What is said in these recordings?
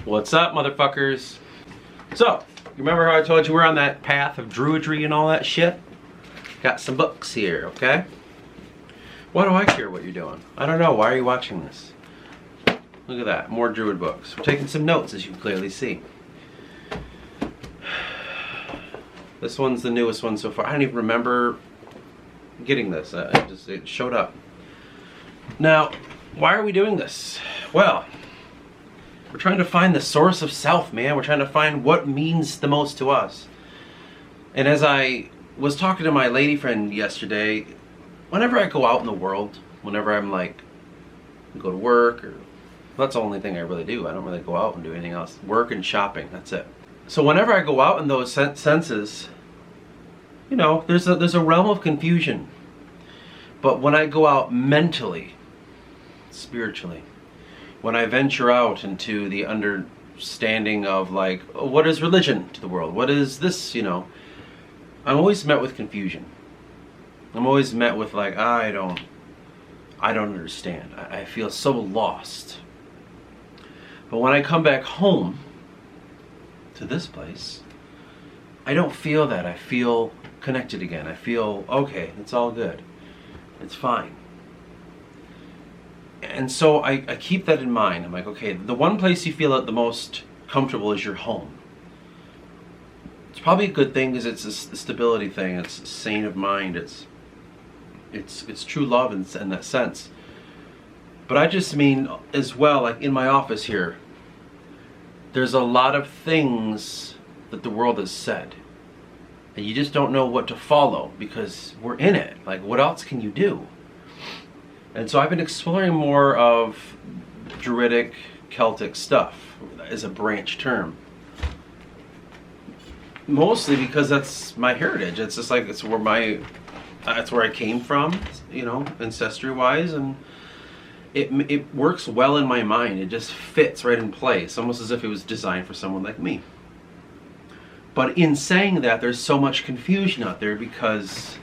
What's up, motherfuckers? So, you remember how I told you we're on that path of druidry and all that shit? Got some books here, okay? Why do I care what you're doing? I don't know. Why are you watching this? Look at that. More druid books. We're taking some notes, as you can clearly see. This one's the newest one so far. I don't even remember getting this. It showed up. Now, why are we doing this? Well, we're trying to find the source of self, man. We're trying to find what means the most to us. And as I was talking to my lady friend yesterday, whenever I go out in the world, whenever I'm like, go to work, or that's the only thing I really do. I don't really go out and do anything else. Work and shopping, that's it. So whenever I go out in those senses, you know, there's a realm of confusion. But when I go out mentally, spiritually, when I venture out into the understanding of like, what is religion to the world? What is this, you know? I'm always met with confusion. I'm always met with like, I don't understand. I feel so lost. But when I come back home to this place, I don't feel that. I feel connected again. I feel, okay, it's all good. It's fine. And so I keep that in mind. I'm like, okay, the one place you feel the most comfortable is your home. It's probably a good thing because it's a stability thing. It's a sane of mind. It's true love in that sense. But I just mean as well, like in my office here, there's a lot of things that the world has said. And you just don't know what to follow because we're in it. Like, what else can you do? And so I've been exploring more of Druidic, Celtic stuff as a branch term. Mostly because that's my heritage. It's just like, that's where I came from, you know, ancestry-wise, and it works well in my mind. It just fits right in place, almost as if it was designed for someone like me. But in saying that, there's so much confusion out there because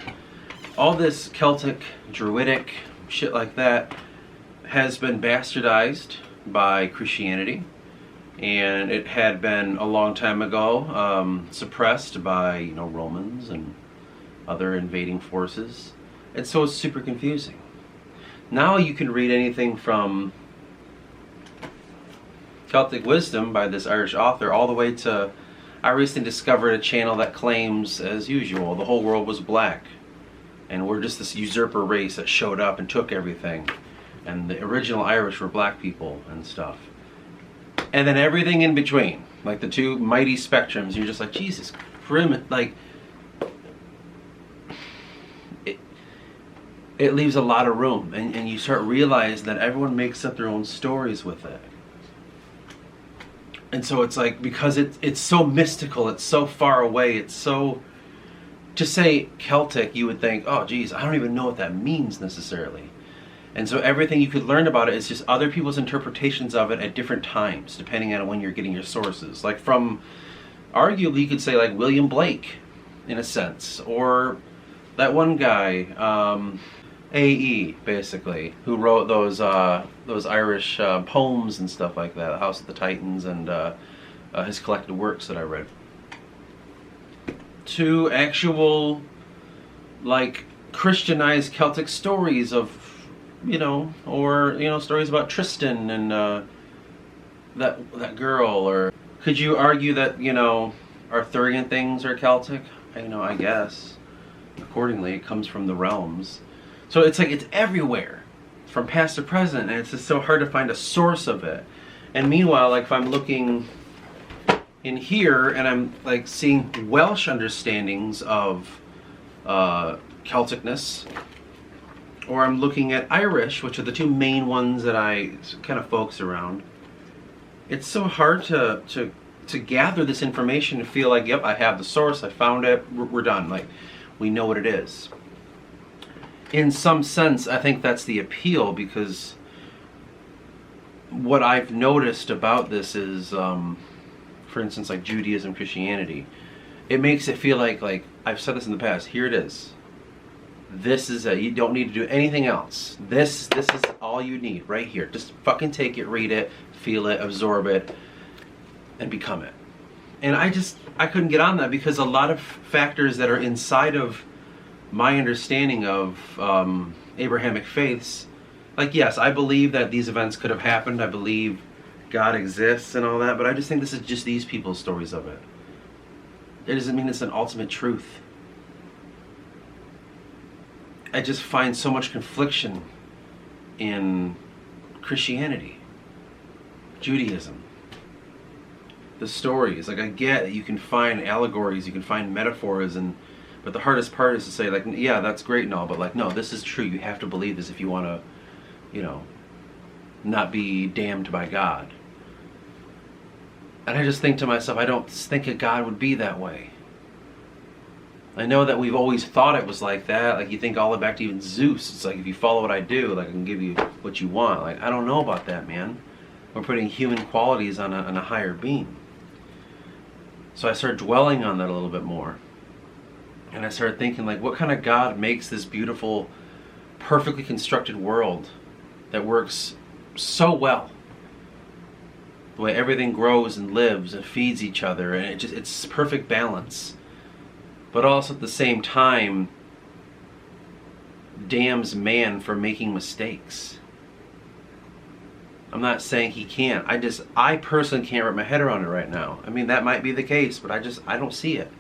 all this Celtic, Druidic, shit like that has been bastardized by Christianity, and it had been a long time ago suppressed by, you know, Romans and other invading forces, and so it's super confusing. Now you can read anything from Celtic Wisdom by this Irish author all the way to, I recently discovered a channel that claims, as usual, the whole world was black and we're just this usurper race that showed up and took everything, and the original Irish were black people and stuff, and then everything in between, like the two mighty spectrums. You're just like, Jesus, like it leaves a lot of room, and you start realizing that everyone makes up their own stories with it. And so it's like, because it's so mystical, it's so far away, it's so, to say Celtic, you would think, oh geez, I don't even know what that means necessarily. And so everything you could learn about it is just other people's interpretations of it at different times, depending on when you're getting your sources. Like from, arguably you could say like William Blake, in a sense, or that one guy, A.E. basically, who wrote those Irish poems and stuff like that, House of the Titans, and his collected works that I read. To actual, like, Christianized Celtic stories of, you know, or, you know, stories about Tristan and that girl, or could you argue that, you know, Arthurian things are Celtic? You know, I guess. Accordingly, it comes from the realms. So it's like, it's everywhere, from past to present, and it's just so hard to find a source of it. And meanwhile, like if I'm looking in here and I'm like seeing Welsh understandings of Celticness, or I'm looking at Irish, which are the two main ones that I kind of focus around, it's so hard to gather this information and feel like, yep, I have the source, I found it, we're done. Like, we know what it is. In some sense, I think that's the appeal, because what I've noticed about this is, for instance, like Judaism, Christianity, it makes it feel like I've said this in the past, here it is. This is it. You don't need to do anything else. This is all you need right here. Just fucking take it, read it, feel it, absorb it. and become it. And I couldn't get on that because a lot of factors that are inside of my understanding of Abrahamic faiths, like, yes, I believe that these events could have happened. I believe God exists and all that, but I just think this is just these people's stories of it. It doesn't mean it's an ultimate truth. I just find so much confliction in Christianity, Judaism, the stories. Like, I get that you can find allegories, you can find metaphors, but the hardest part is to say, like, yeah, that's great and all, but like, no, this is true. You have to believe this if you want to, not be damned by God. And I just think to myself, I don't think a God would be that way. I know that we've always thought it was like that. Like, you think all the way back to even Zeus. It's like, if you follow what I do, like, I can give you what you want. Like, I don't know about that, man. We're putting human qualities on a higher being. So I started dwelling on that a little bit more. And I started thinking, like, what kind of God makes this beautiful, perfectly constructed world that works so well? The way everything grows and lives and feeds each other, and it's perfect balance. But also at the same time, damns man for making mistakes. I'm not saying he can't. I personally can't wrap my head around it right now. I mean, that might be the case, but I don't see it.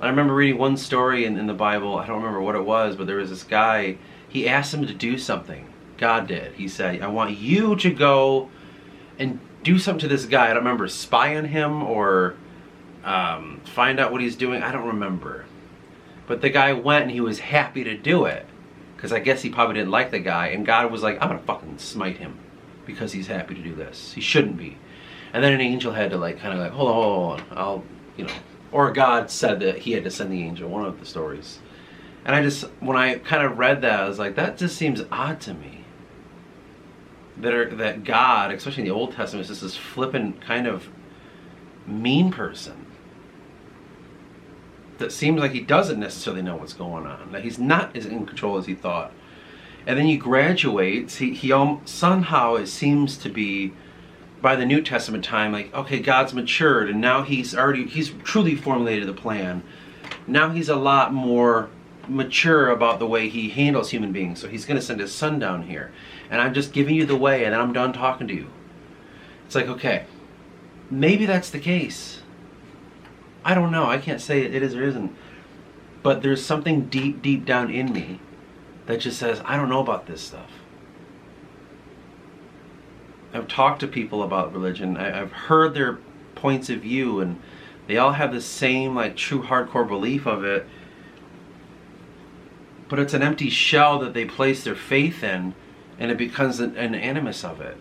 I remember reading one story in the Bible. I don't remember what it was, but there was this guy. He asked him to do something. God did. He said, I want you to go and do something to this guy. I don't remember, spy on him or find out what he's doing. I don't remember. But the guy went and he was happy to do it. Because I guess he probably didn't like the guy. And God was like, I'm going to fucking smite him because he's happy to do this. He shouldn't be. And then an angel had to kind of hold on. Or God said that he had to send the angel, one of the stories. And when I kind of read that, I was like, that just seems odd to me. That God, especially in the Old Testament, is just this flippant kind of mean person. That seems like he doesn't necessarily know what's going on. That he's not as in control as he thought. And then he graduates. He somehow, it seems to be, by the New Testament time, like, okay, God's matured, and now he's truly formulated the plan. Now he's a lot more mature about the way he handles human beings. So he's going to send his son down here. And I'm just giving you the way, and then I'm done talking to you. It's like, okay, maybe that's the case. I don't know. I can't say it is or isn't. But there's something deep, deep down in me that just says, I don't know about this stuff. I've talked to people about religion. I've heard their points of view, and they all have the same true hardcore belief of it. But it's an empty shell that they place their faith in, and it becomes an animus of it.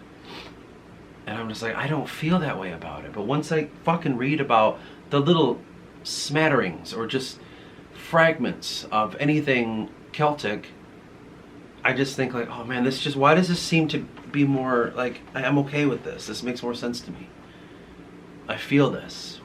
And I'm just like, I don't feel that way about it. But once I fucking read about the little smatterings or just fragments of anything Celtic, I just think oh man, why does this seem to be more I'm okay with this. This makes more sense to me. I feel this.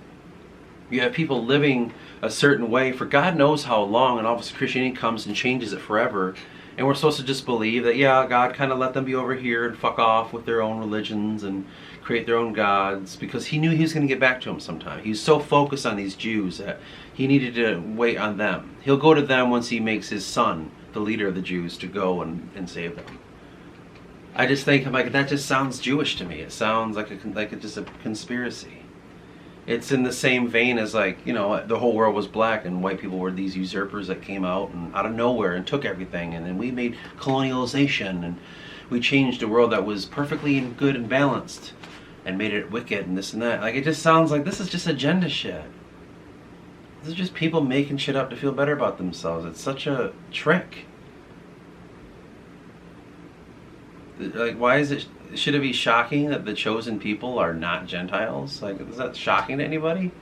You have people living a certain way for God knows how long, and obviously Christianity comes and changes it forever. And we're supposed to just believe that, yeah, God kind of let them be over here and fuck off with their own religions and create their own gods, because he knew he was going to get back to them sometime. He's so focused on these Jews that he needed to wait on them. He'll go to them once he makes his son the leader of the Jews to go and save them. I just think, that just sounds Jewish to me. It sounds like just a conspiracy. It's in the same vein as the whole world was black and white people were these usurpers that came out of nowhere and took everything, and then we made colonialization and we changed a world that was perfectly good and balanced and made it wicked and this and that. It just sounds like this is just agenda shit. This is just people making shit up to feel better about themselves. It's such a trick. Why is it? Should it be shocking that the chosen people are not Gentiles? Is that shocking to anybody?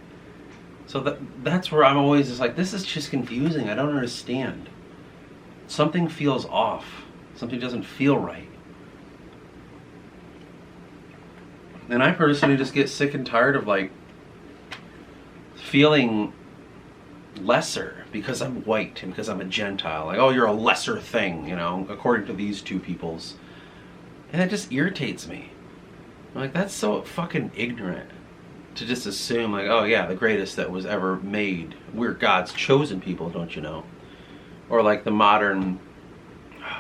So that's where I'm always just this is just confusing. I don't understand. Something feels off. Something doesn't feel right. And I personally just get sick and tired of feeling lesser because I'm white and because I'm a Gentile. Oh, you're a lesser thing, according to these two peoples. And it just irritates me. That's so fucking ignorant. to just assume like, oh yeah, the greatest that was ever made. We're God's chosen people, don't you know? Or like the modern,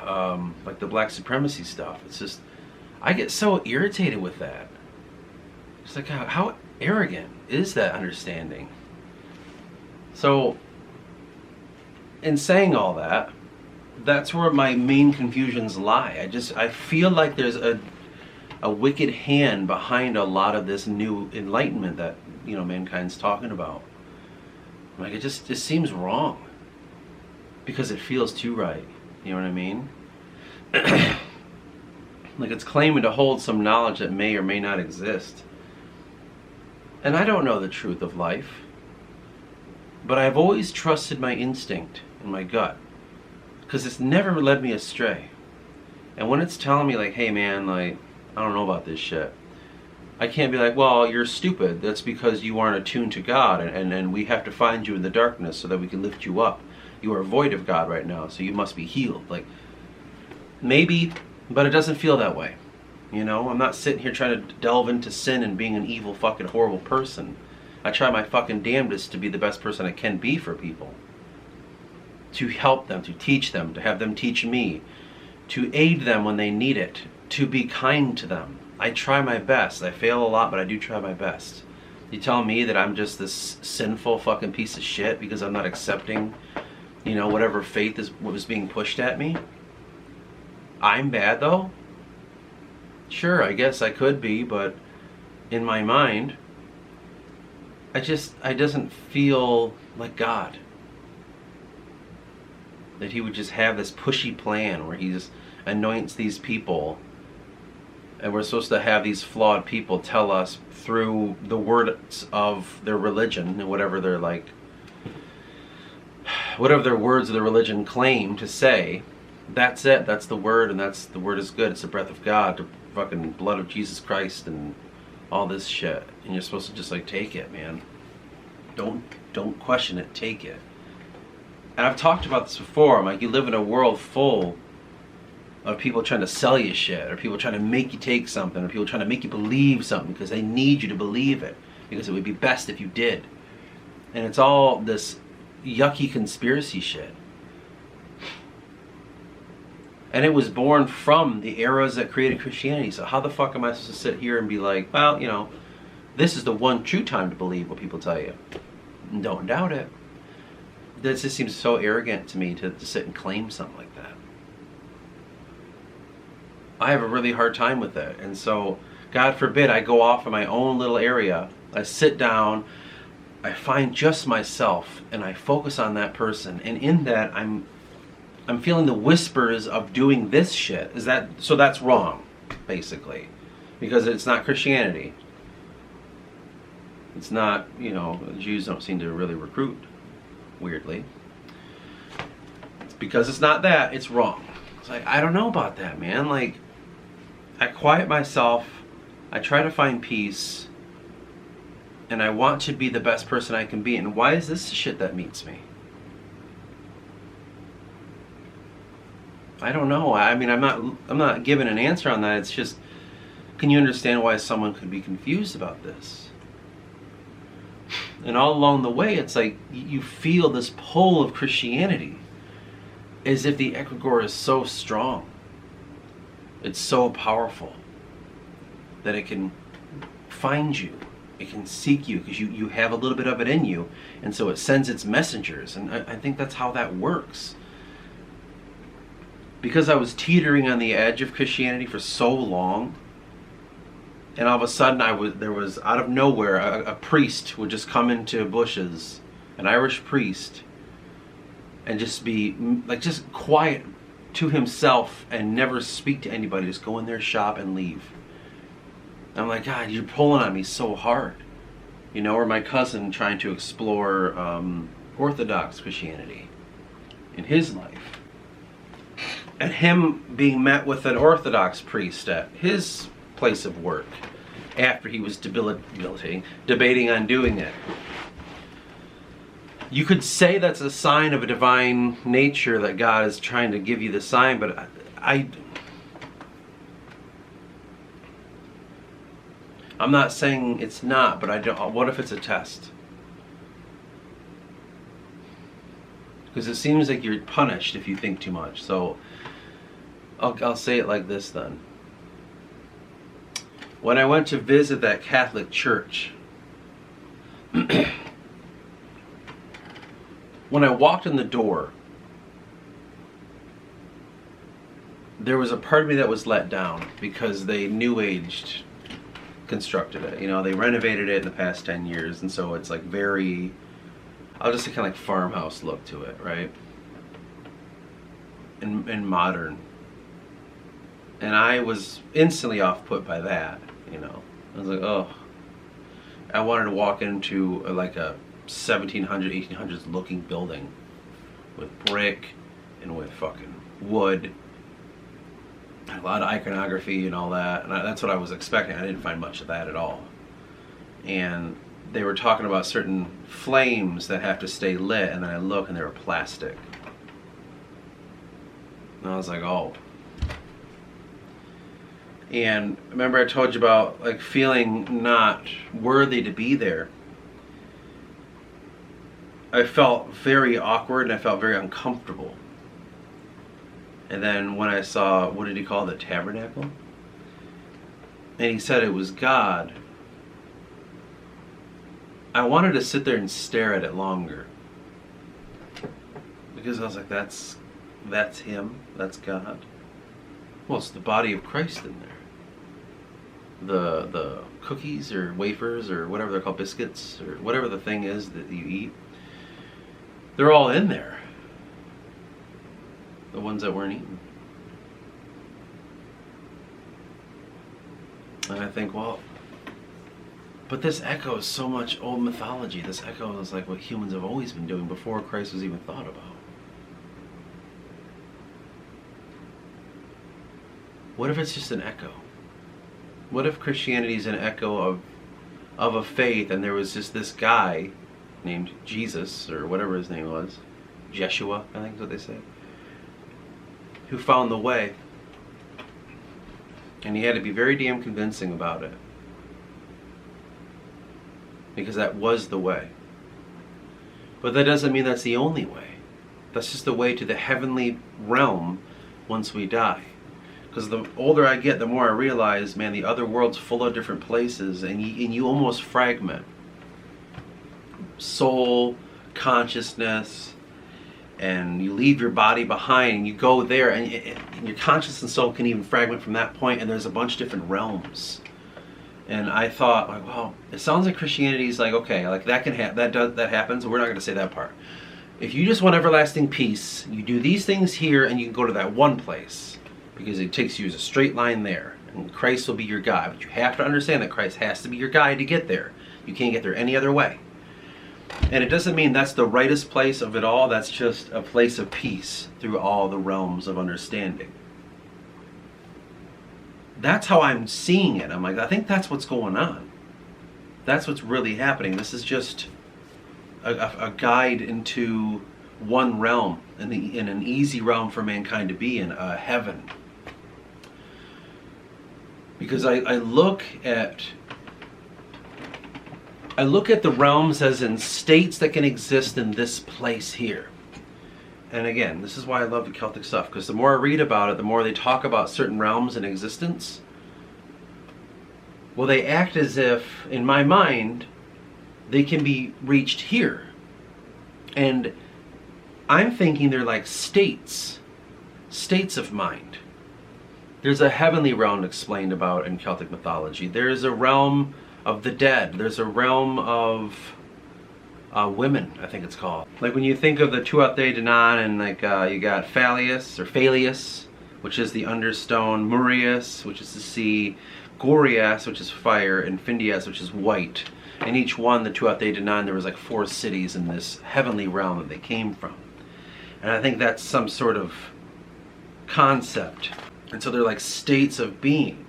like the black supremacy stuff. It's just, I get so irritated with that. It's like, how arrogant is that understanding? So, in saying all that, that's where my main confusions lie. I feel like there's a wicked hand behind a lot of this new enlightenment that, you know, mankind's talking about. Like, it just seems wrong. Because it feels too right. You know what I mean? Like, it's claiming to hold some knowledge that may or may not exist. And I don't know the truth of life. But I've always trusted my instinct and my gut. Because it's never led me astray. And when it's telling me, like, hey man, like, I don't know about this shit, I can't be like, well, you're stupid. That's because you aren't attuned to God, and we have to find you in the darkness so that we can lift you up. You are void of God right now, so you must be healed. Like, maybe, but it doesn't feel that way. You know, I'm not sitting here trying to delve into sin and being an evil, fucking horrible person. I try my fucking damnedest to be the best person I can be for people. To help them, to teach them, to have them teach me, to aid them when they need it, to be kind to them. I try my best. I fail a lot, but I do try my best. You telling me that I'm just this sinful fucking piece of shit because I'm not accepting, you know, whatever faith is what was being pushed at me? I'm bad though? Sure, I guess I could be, but in my mind, I doesn't feel like God. That he would just have this pushy plan where he just anoints these people, and we're supposed to have these flawed people tell us through the words of their religion and whatever they're like, whatever their words of the religion claim to say, that's it, that's the word, and that's the word is good, it's the breath of God, the fucking blood of Jesus Christ, and all this shit. And you're supposed to just like take it, man. Don't question it, take it. And I've talked about this before. I'm like, you live in a world full of people trying to sell you shit, or people trying to make you take something, or people trying to make you believe something because they need you to believe it, because it would be best if you did. And it's all this yucky conspiracy shit. And it was born from the eras that created Christianity. So how the fuck am I supposed to sit here and be like, well, you know, this is the one true time to believe what people tell you? And don't doubt it. This just seems so arrogant to me to sit and claim something like that. I have a really hard time with it. And so, God forbid, I go off in my own little area. I sit down, I find just myself, and I focus on that person. And in that, I'm feeling the whispers of doing this shit. So that's wrong, basically. Because it's not Christianity. It's not, you know, Jews don't seem to really recruit, weirdly. It's because it's not that, it's wrong. It's like, I don't know about that, man. Like, I quiet myself, I try to find peace, and I want to be the best person I can be. And why is this the shit that meets me? I don't know. I mean, I'm not giving an answer on that. It's just, can you understand why someone could be confused about this? And all along the way, it's like you feel this pull of Christianity, as if the egregore is so strong, it's so powerful, that it can find you, it can seek you, because you have a little bit of it in you, and so it sends its messengers. And I think that's how that works. Because I was teetering on the edge of Christianity for so long, and all of a sudden there was out of nowhere a priest would just come into bushes, an Irish priest, and just be like just quiet to himself and never speak to anybody, just go in their shop and leave. I'm like, God, you're pulling on me so hard. You know, or my cousin trying to explore Orthodox Christianity in his life, and him being met with an Orthodox priest at his place of work after he was debating on doing it. You could say that's a sign of a divine nature, that God is trying to give you the sign, but I'm not saying it's not, but I don't. What if it's a test? Because it seems like you're punished if you think too much. So I'll say it like this then. When I went to visit that Catholic church, when I walked in the door, there was a part of me that was let down because they new aged constructed it. You know, they renovated it in the past 10 years, and so it's like very, I'll just say kind of like farmhouse look to it, right? And modern. And I was instantly off put by that, you know. I was like, oh. I wanted to walk into like a 1700s, 1800s looking building with brick and with fucking wood. A lot of iconography and all that. And that's what I was expecting. I didn't find much of that at all. And they were talking about certain flames that have to stay lit, and then I look and they were plastic. And I was like, oh. And remember I told you about like feeling not worthy to be there. I felt very awkward and I felt very uncomfortable. And then when I saw, what did he call the Tabernacle? And he said it was God. I wanted to sit there and stare at it longer. Because I was like, that's him, that's God. Well, it's the body of Christ in there. The cookies or wafers or whatever they're called, biscuits or whatever the thing is that you eat, they're all in there. The ones that weren't eaten. And I think, well, but this echoes so much old mythology. This echoes like what humans have always been doing before Christ was even thought about. What if it's just an echo? What if Christianity is an echo of a faith, and there was just this guy named Jesus, or whatever his name was, Jeshua, I think is what they say, who found the way, and he had to be very damn convincing about it, because that was the way. But that doesn't mean that's the only way. That's just the way to the heavenly realm once we die. Because the older I get, the more I realize, man, the other world's full of different places, and you almost fragment. Soul, consciousness, and you leave your body behind, and you go there, and your conscious and soul can even fragment from that point, and there's a bunch of different realms. And I thought, like, well, it sounds like Christianity is like, okay, like that can that happens. We're not going to say that part. If you just want everlasting peace, you do these things here, and you can go to that one place. Because it takes you as a straight line there. And Christ will be your guide. But you have to understand that Christ has to be your guide to get there. You can't get there any other way. And it doesn't mean that's the rightest place of it all. That's just a place of peace through all the realms of understanding. That's how I'm seeing it. I'm like, I think that's what's going on. That's what's really happening. This is just a guide into one realm, in an easy realm for mankind to be in, heaven. Because I look at the realms as in states that can exist in this place here. And again, this is why I love the Celtic stuff, because the more I read about it, the more they talk about certain realms in existence. Well, they act as if, in my mind, they can be reached here. And I'm thinking they're like states of mind. There's a heavenly realm explained about in Celtic mythology. There's a realm of the dead. There's a realm of women, I think it's called. Like when you think of the Tuatha De Danann, and like you got Phalius, which is the understone, Murias, which is the sea, Gorias, which is fire, and Findias, which is white. And each one, the Tuatha De Danann, there was like 4 cities in this heavenly realm that they came from. And I think that's some sort of concept. And so they're like states of being.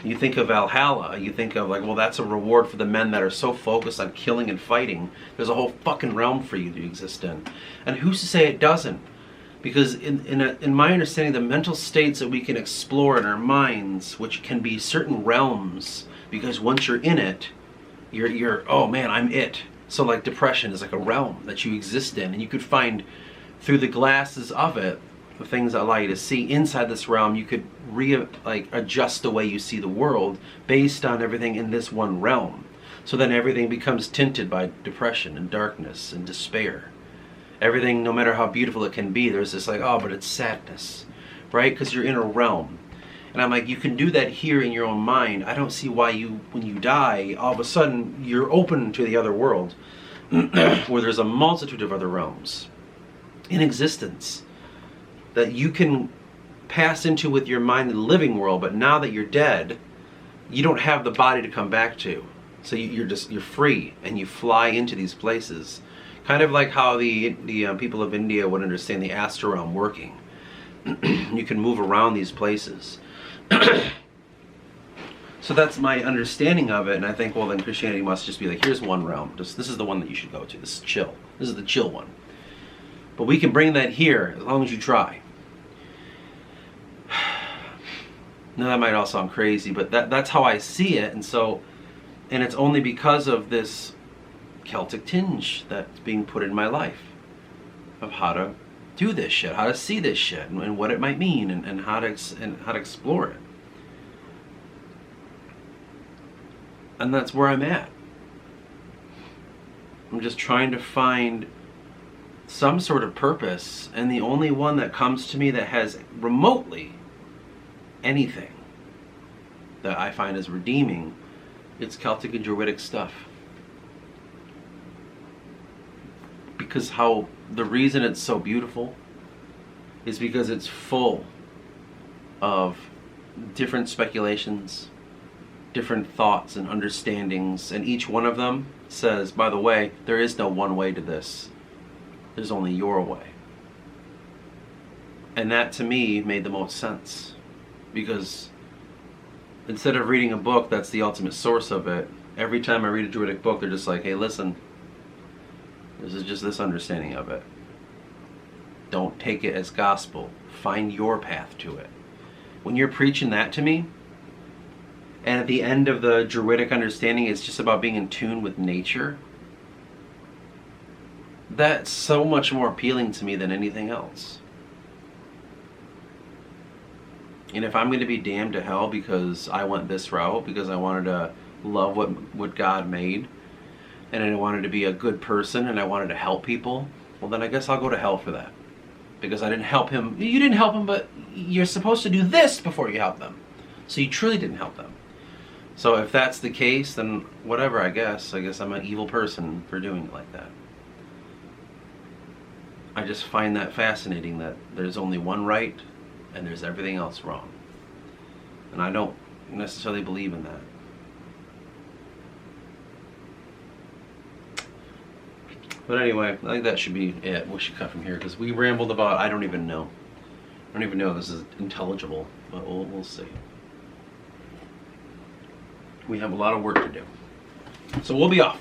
You think of Valhalla, you think of like, well, that's a reward for the men that are so focused on killing and fighting. There's a whole fucking realm for you to exist in. And who's to say it doesn't? Because in my understanding, the mental states that we can explore in our minds, which can be certain realms, because once you're in it, you're oh man, I'm it. So like depression is like a realm that you exist in, and you could find through the glasses of it the things that allow you to see inside this realm. You could adjust the way you see the world based on everything in this one realm. So then everything becomes tinted by depression and darkness and despair. Everything, no matter how beautiful it can be, there's this like, oh, but it's sadness, right? Because you're in a realm. And I'm like, you can do that here in your own mind. I don't see why when you die, all of a sudden you're open to the other world, where there's a multitude of other realms in existence that you can pass into with your mind in the living world. But now that you're dead, you don't have the body to come back to. So you're free, and you fly into these places. Kind of like how the people of India would understand the astral realm working. You can move around these places. So that's my understanding of it, and I think, well, then Christianity must just be like, here's one realm. This is the one that you should go to. This is chill. This is the chill one. But we can bring that here as long as you try. Now that might all sound crazy, but that's how I see it, and it's only because of this Celtic tinge that's being put in my life of how to do this shit, how to see this shit, and what it might mean, and how to explore it. And that's where I'm at. I'm just trying to find some sort of purpose, and the only one that comes to me that has remotely anything that I find is redeeming, it's Celtic and Druidic stuff. Because the reason it's so beautiful is because it's full of different speculations, different thoughts and understandings, and each one of them says, by the way, there is no one way to this. There's only your way. And that to me made the most sense, because instead of reading a book that's the ultimate source of it, every time I read a Druidic book, they're just like, hey, listen, this is just this understanding of it. Don't take it as gospel. Find your path to it. When you're preaching that to me, and at the end of the Druidic understanding, it's just about being in tune with nature, that's so much more appealing to me than anything else. And if I'm going to be damned to hell because I went this route, because I wanted to love what God made, and I wanted to be a good person, and I wanted to help people, well then I guess I'll go to hell for that. Because I didn't help him. You didn't help him, but you're supposed to do this before you help them. So you truly didn't help them. So if that's the case, then whatever, I guess I'm an evil person for doing it like that. I just find that fascinating, that there's only one right and there's everything else wrong. And I don't necessarily believe in that. But anyway, I think that should be it. We should cut from here, because we rambled about, I don't even know. I don't even know if this is intelligible, but we'll see. We have a lot of work to do. So we'll be off.